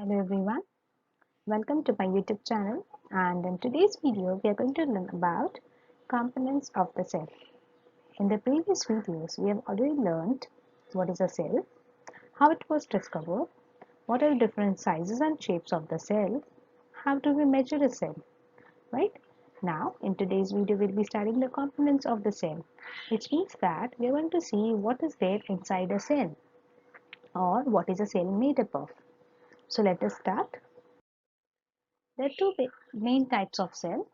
Hello everyone, welcome to my YouTube channel, and in today's video we are going to learn about components of the cell. In the previous videos we have already learned what is a cell, how it was discovered, what are the different sizes and shapes of the cell, how do we measure a cell, right? Now in today's video we'll be studying the components of the cell, which means that we are going to see what is there inside a cell or what is a cell made up of. So let us start. There are two main types of cell.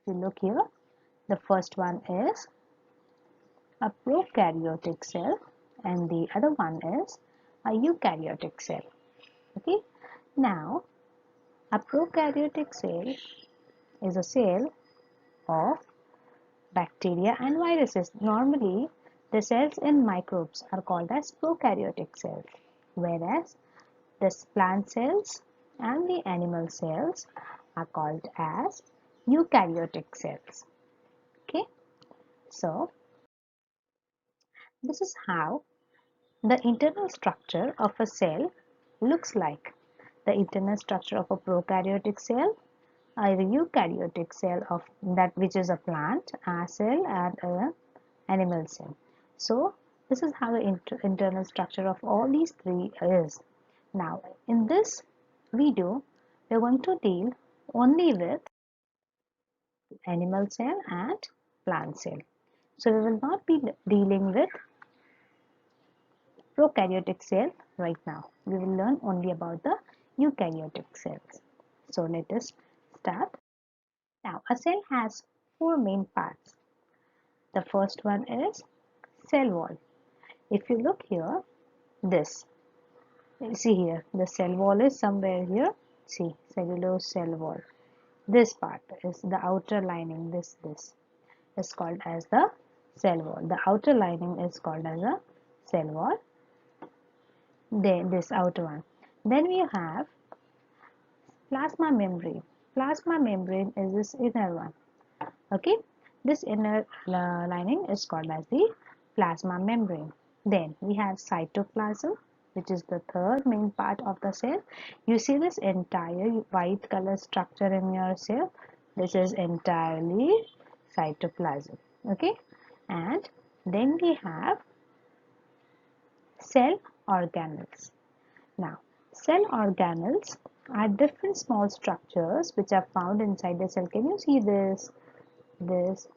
If you look here, the first one is a prokaryotic cell and the other one is a eukaryotic cell. Okay. Now, a prokaryotic cell is a cell of bacteria and viruses. Normally, the cells in microbes are called as prokaryotic cells, whereas the plant cells and the animal cells are called as eukaryotic cells. Okay, so this is how the internal structure of a cell looks like. The internal structure of a prokaryotic cell, a eukaryotic cell of that which is a plant, a cell and an animal cell. So this is how the internal structure of all these three is. Now in this video we are going to deal only with animal cell and plant cell. So we will not be dealing with prokaryotic cell right now. We will learn only about the eukaryotic cells. So let us start. Now a cell has four main parts. The first one is cell wall. If you look here, this, see here, the cell wall is somewhere here. See, cellulose cell wall. This part is the outer lining. This is called as the cell wall. The outer lining is called as a cell wall. Then this outer one. Then we have plasma membrane. Plasma membrane is this inner one. Okay, this inner lining is called as the plasma membrane. Then we have cytoplasm, which is the third main part of the cell. You see this entire white color structure in your cell. This is entirely cytoplasm. Okay, and then we have cell organelles. Now, cell organelles are different small structures which are found inside the cell. Can you see this? This,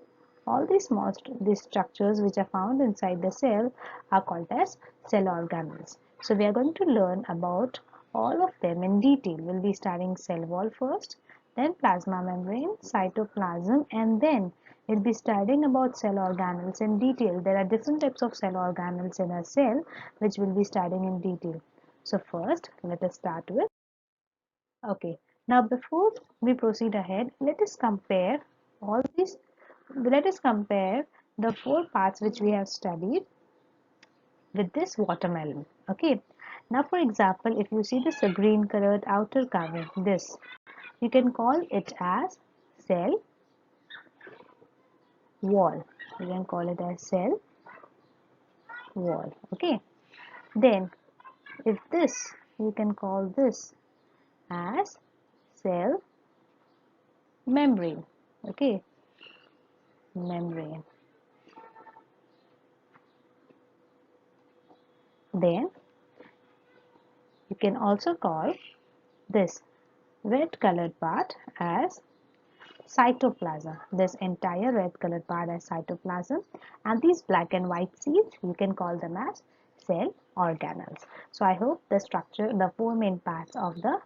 all these small these structures which are found inside the cell are called as cell organelles. So we are going to learn about all of them in detail. We'll be starting cell wall first, then plasma membrane, cytoplasm, and then we'll be studying about cell organelles in detail. There are different types of cell organelles in a cell which we'll be studying in detail. So first, let us start with. Okay, now before we proceed ahead, let us compare all these. Let us compare the four parts which we have studied with this watermelon. Okay, now for example, if you see this green colored outer covering, this you can call it as cell wall. You can call it as cell wall. Okay, then if this, you can call this as cell membrane. Okay, membrane. Then you can also call this red colored part as cytoplasm. This entire red colored part as cytoplasm, and these black and white seeds you can call them as cell organelles. So I hope the structure, the four main parts of the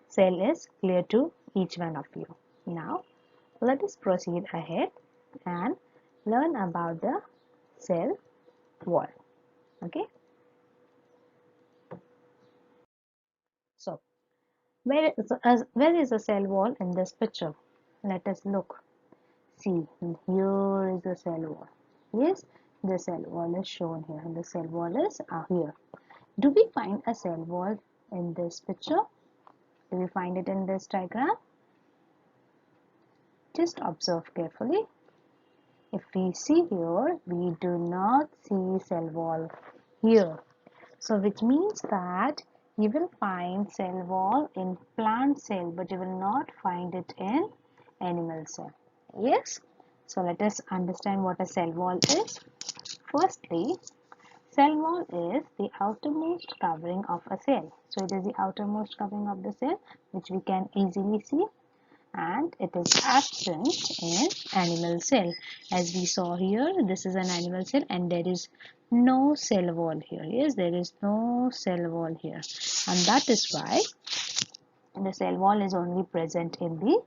cell is clear to each one of you. Now let us proceed ahead and learn about the cell wall. Okay, so where is a cell wall in this picture? Let us look. See, here is the cell wall. Yes, the cell wall is shown here. The cell wall is here. Do we find a cell wall in this picture? Do we find it in this diagram? Just observe carefully. If we see here, we do not see cell wall here. So which means that You will find cell wall in plant cell, but you will not find it in animal cell. Yes? So let us understand what a cell wall is. Firstly, cell wall is the outermost covering of a cell. So it is the outermost covering of the cell, which we can easily see, and it is absent in animal cell. As we saw here, this is an animal cell and there is no cell wall here. Yes, there is no cell wall here, and that is why the cell wall is only present in the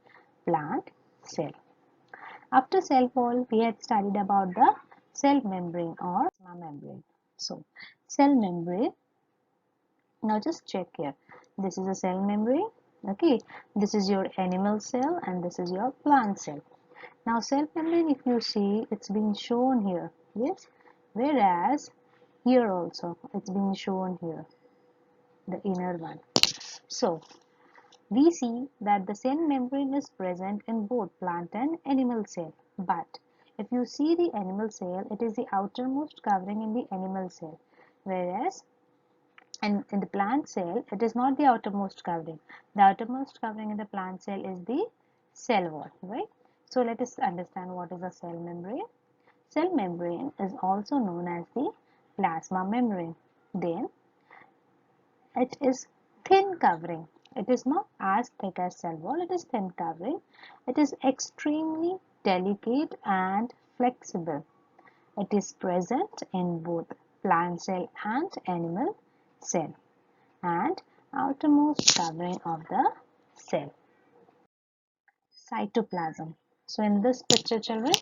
plant cell. After cell wall, we had studied about the cell membrane or plasma membrane. So, cell membrane, now just check here. This is a cell membrane. Okay, this is your animal cell and this is your plant cell. Now, cell membrane, if you see, it's been shown here. Yes, whereas here also it's been shown here, the inner one. So, we see that the cell membrane is present in both plant and animal cell. But if you see the animal cell, it is the outermost covering in the animal cell. Whereas in the plant cell, it is not the outermost covering. The outermost covering in the plant cell is the cell wall, right? So let us understand what is a cell membrane. Cell membrane is also known as the plasma membrane. Then it is thin covering. It is not as thick as cell wall, it is thin covering. It is extremely delicate and flexible. It is present in both plant cell and animal cell and outermost covering of the cell. Cytoplasm. So in this picture, children,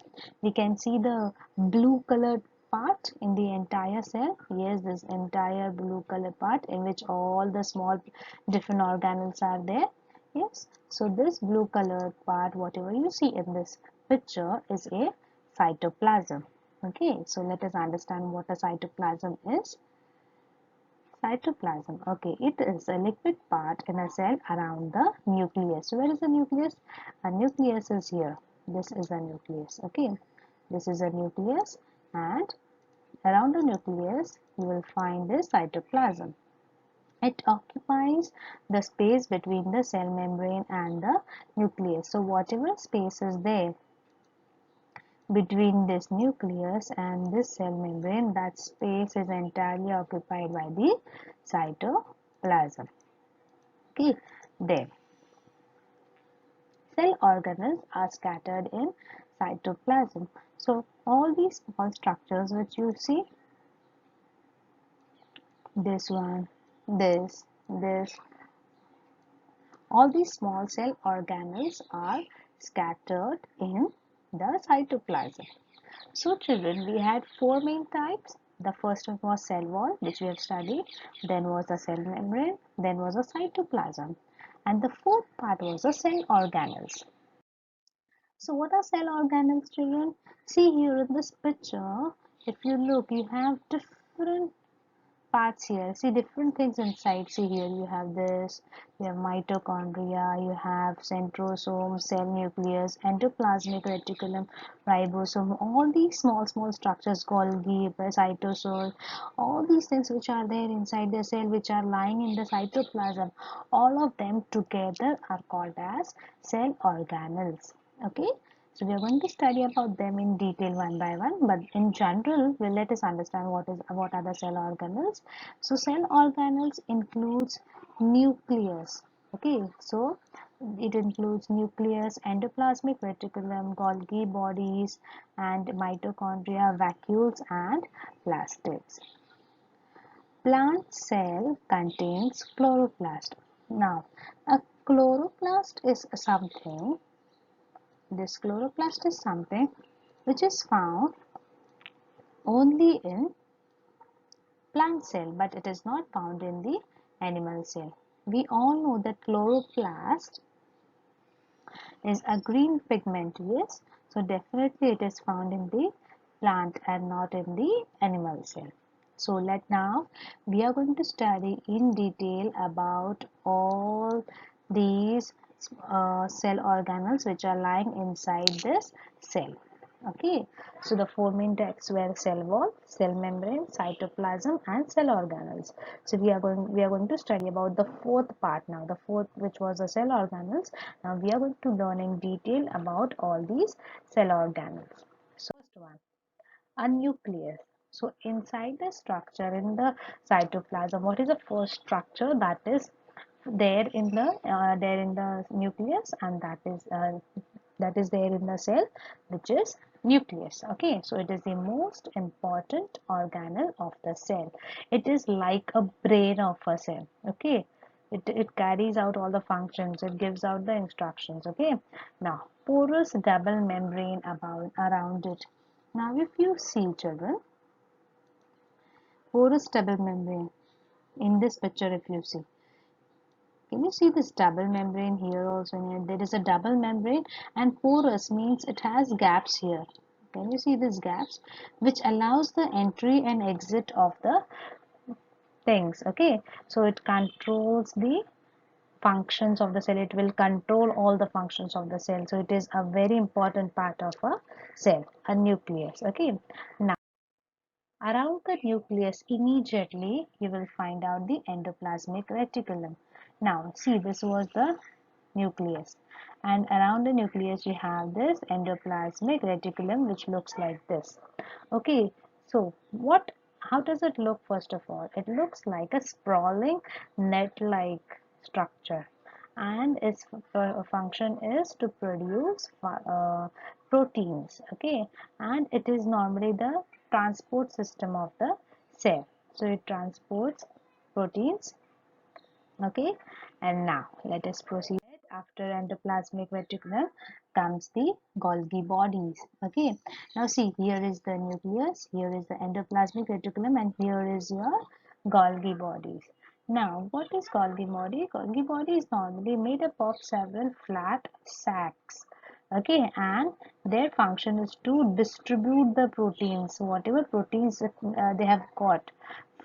we can see the blue colored part in the entire cell. Yes, this entire blue colored part in which all the small different organelles are there. Yes, so this blue colored part, whatever you see in this picture, is a cytoplasm. Okay, so let us understand what a cytoplasm is. Cytoplasm, okay, it is a liquid part in a cell around the nucleus. So where is the nucleus? A nucleus is here. This is a nucleus, okay. This is a nucleus, and around the nucleus you will find this cytoplasm. It occupies the space between the cell membrane and the nucleus. So whatever space is there between this nucleus and this cell membrane, that space is entirely occupied by the cytoplasm. Okay, then cell organelles are scattered in cytoplasm. So all these small structures which you see, this one, this, all these small cell organelles are scattered in the cytoplasm. So children, we had four main types. The first one was cell wall, which we have studied. Then was the cell membrane. Then was the cytoplasm. And the fourth part was the cell organelles. So what are cell organelles, children? See here in this picture, if you look, you have different parts here. See different things inside. See here you have this, you have mitochondria, you have centrosome, cell nucleus, endoplasmic reticulum, ribosome, all these small structures, Golgi, cytosol, all these things which are there inside the cell, which are lying in the cytoplasm, all of them together are called as cell organelles. Okay, so we are going to study about them in detail one by one, but in general, well, let us understand what are the cell organelles. So cell organelles includes nucleus. Okay, so it includes nucleus, endoplasmic reticulum, Golgi bodies, and mitochondria, vacuoles, and plastids. Plant cell contains chloroplast. Now, a chloroplast is something. This chloroplast is something which is found only in plant cell, but it is not found in the animal cell. We all know that chloroplast is a green pigment, yes. So definitely it is found in the plant and not in the animal cell. So now we are going to study in detail about all these cell organelles which are lying inside this cell. Okay, so the four main types were cell wall, cell membrane, cytoplasm, and cell organelles. So we are going to study about the fourth part now. The fourth, which was the cell organelles. Now we are going to learn in detail about all these cell organelles. So first one, a nucleus. So inside the structure in the cytoplasm, what is the first structure that is there in the nucleus, and that is there in the cell, which is nucleus. Okay, so it is the most important organelle of the cell. It is like a brain of a cell. Okay, it carries out all the functions, it gives out the instructions. Okay, now porous double membrane about around it. Now if you see, children, porous double membrane in this picture, if you see, can you see this double membrane here also? There is a double membrane, and porous means it has gaps here. Can you see these gaps? Which allows the entry and exit of the things. Okay, so it controls the functions of the cell. It will control all the functions of the cell. So it is a very important part of a cell, a nucleus. Okay, now around the nucleus, immediately you will find out the endoplasmic reticulum. Now, see, this was the nucleus, and around the nucleus you have this endoplasmic reticulum, which looks like this. Okay, so how does it look? First of all, it looks like a sprawling net-like structure, and its function is to produce proteins. Okay, and it is normally the transport system of the cell, so it transports proteins. Okay, and now let us proceed. After endoplasmic reticulum comes the Golgi bodies. Okay, now see, here is the nucleus, here is the endoplasmic reticulum, and here is your Golgi bodies. Now what is Golgi body? Golgi body is normally made up of several flat sacs. Okay, and their function is to distribute the proteins, whatever proteins they have got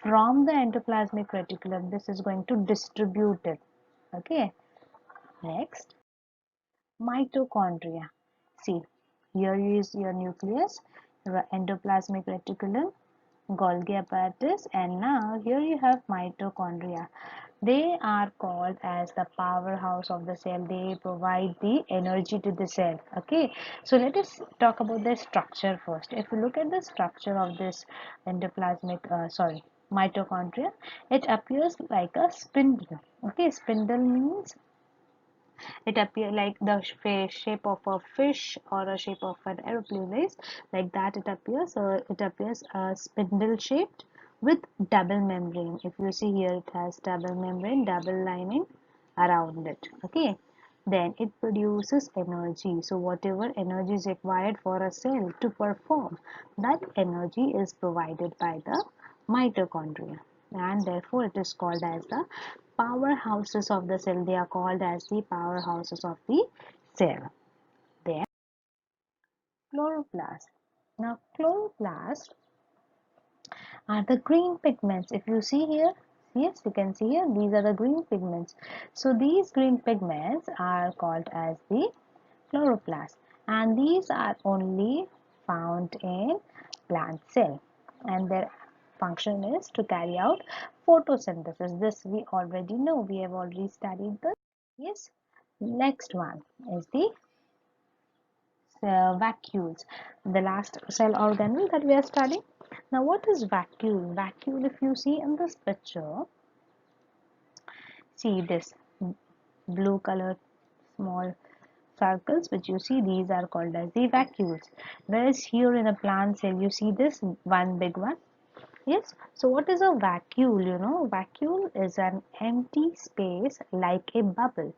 from the endoplasmic reticulum. This is going to distribute it. Okay, next, mitochondria. See, here is your nucleus, your endoplasmic reticulum, Golgi apparatus, and now here you have mitochondria. They are called as the powerhouse of the cell. They provide the energy to the cell. Okay, so let us talk about the structure first. If you look at the structure of this mitochondria, it appears like a spindle. Okay, spindle means it appears like the shape of a fish or a shape of an aeroplane is like that. It appears, spindle shaped with double membrane. If you see here, it has double membrane, double lining around it. Okay, then it produces energy. So whatever energy is required for a cell to perform, that energy is provided by the mitochondria, and therefore it is called as the powerhouses of the cell. They are called as the powerhouses of the cell. Then chloroplast. Now chloroplast are the green pigments. If you see here, yes, you can see here, these are the green pigments. So these green pigments are called as the chloroplast, and these are only found in plant cell, and their function is to carry out photosynthesis. This we already know, we have already studied this. Yes, next one is the vacuoles, the last cell organelle that we are studying. Now what is vacuole? Vacuole, if you see in this picture, see this blue colored small circles which you see, these are called as the vacuoles. Whereas here in a plant cell you see this one big one. Yes, so what is a vacuole? Vacuole is an empty space like a bubble.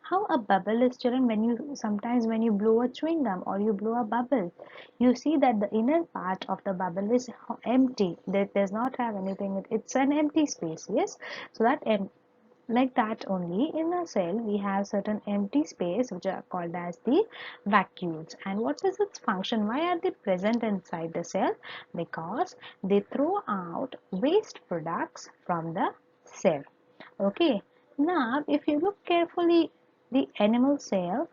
How a bubble is, children, when you blow a chewing gum or you blow a bubble, you see that the inner part of the bubble is empty. That does not have anything. It's an empty space. Yes, so like that only in a cell we have certain empty space which are called as the vacuoles. And what is its function? Why are they present inside the cell? Because they throw out waste products from the cell. Okay, now if you look carefully, the animal cell,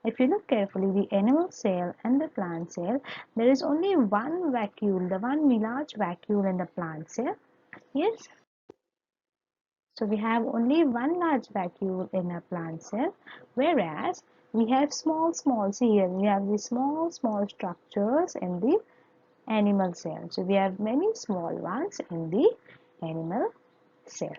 If you look carefully, the animal cell and the plant cell, there is only one vacuole, the one large vacuole in the plant cell. Yes. So we have only one large vacuole in a plant cell, whereas we have small, see here, we have the small structures in the animal cell. So we have many small ones in the animal cell.